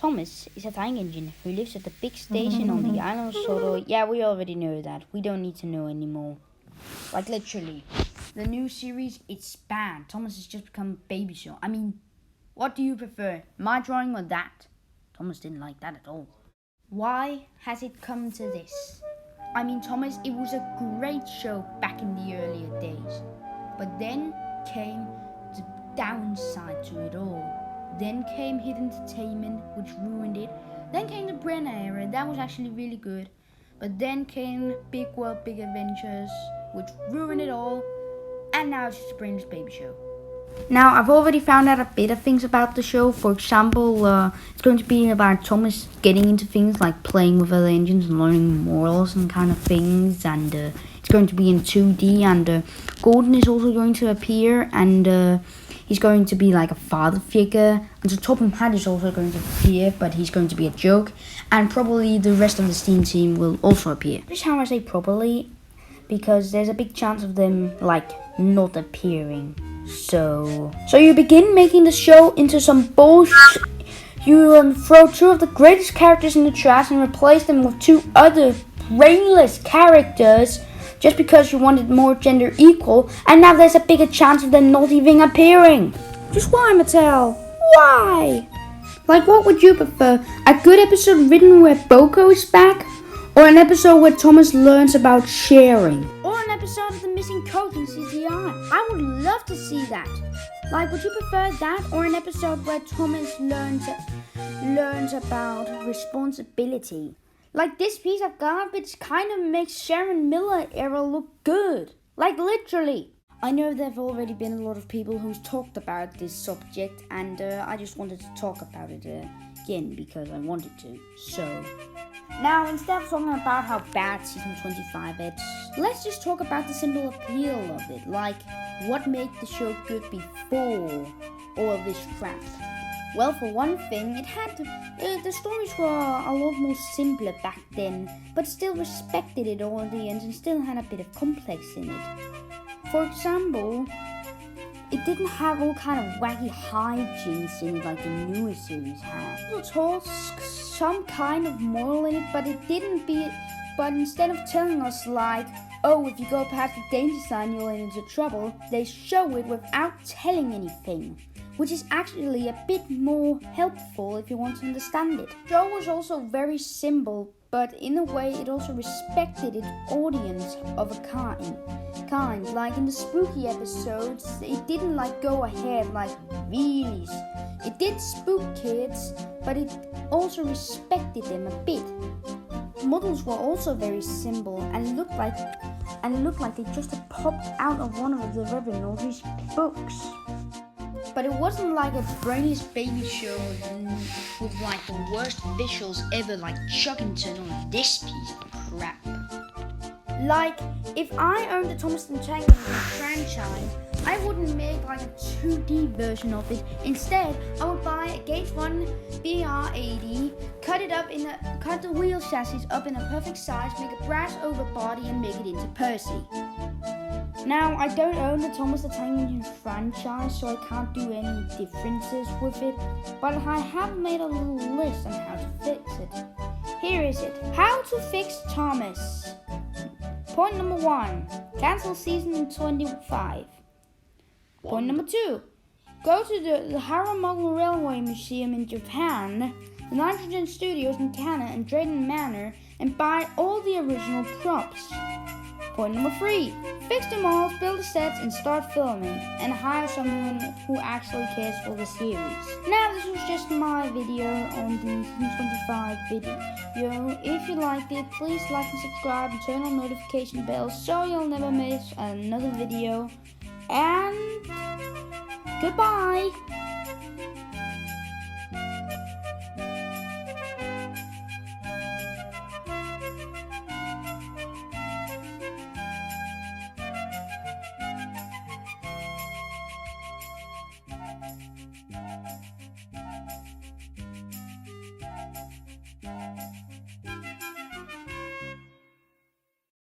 Thomas is a tank engine who lives at the big station on the island of Soto. Yeah, we already know that. We don't need to know anymore. Like, literally. The new series, it's bad. Thomas has just become Baby Show. I mean, what do you prefer? My drawing or that? Thomas didn't like that at all. Why has it come to this? I mean, Thomas, it was a great show back in the earlier days. But then came the downside to it all. Then came Hit Entertainment, which ruined it. Then came the Brenner era, that was actually really good. But then came Big World, Big Adventures, which ruined it all. And now it's just a brainless baby show. Now, I've already found out a bit of things about the show. For example, it's going to be about Thomas getting into things like playing with other engines and learning morals and kind of things. And it's going to be in 2D. And Gordon is also going to appear. And he's going to be like a father figure. And so Topham Hatt is also going to appear, but he's going to be a joke. And probably the rest of the Steam team will also appear. This is how I say probably, because there's a big chance of them, like, not appearing. So you begin making the show into some bullshit. You throw two of the greatest characters in the trash and replace them with two other brainless characters just because you wanted more gender equal, and now there's a bigger chance of them not even appearing. Just why, Mattel? Why? Like, what would you prefer? A good episode written where Boko is back? Or an episode where Thomas learns about sharing? Or an episode of the missing code in CGI? I would love to see that. Like, would you prefer that or an episode where Thomas learns about responsibility? Like, this piece of garbage kind of makes Sharon Miller era look good. Like, literally. I know there have already been a lot of people who's talked about this subject, and I just wanted to talk about it again because I wanted to. So, now instead of talking about how bad season 25 is, let's just talk about the simple appeal of it. Like, what made the show good before all of this crap? Well, for one thing, the stories were a lot more simpler back then, but still respected its audience and still had a bit of complex in it. For example, it didn't have all kind of wacky hijinks in it like the newer series had. It told some kind of moral in it, but But instead of telling us like, oh, if you go past the danger sign, you'll get into trouble, they show it without telling anything, which is actually a bit more helpful if you want to understand it. The show was also very simple, but in a way it also respected its audience of a kind. Like in the spooky episodes, it didn't like go ahead like really. It did spook kids, but it also respected them a bit. Models were also very simple and looked like they just had popped out of one of the Reverend Audrey's books. But it wasn't like a brainless baby show with like the worst visuals ever, like Chuggington or this piece of crap. Like, if I owned the Thomas the Tank Engine franchise, I wouldn't make like a 2D version of it. Instead, I would buy a Gate 1 BR80, cut the wheel chassis up in a perfect size, make a brass overbody, and make it into Percy. Now, I don't own the Thomas the Tank Engine franchise, so I can't do any differences with it, but I have made a little list on how to fix it. Here is it. How to fix Thomas. Point number 1. Cancel season 25. Point number 2. Go to the Haramoku Railway Museum in Japan, the Nitrogen Studios in Canada and Drayton Manor, and buy all the original props. Point number 3. Fix the models, build the sets, and start filming, and hire someone who actually cares for the series. Now, this was just my video on the season 25 video. If you liked it, please like and subscribe and turn on notification bells so you'll never miss another video. And goodbye!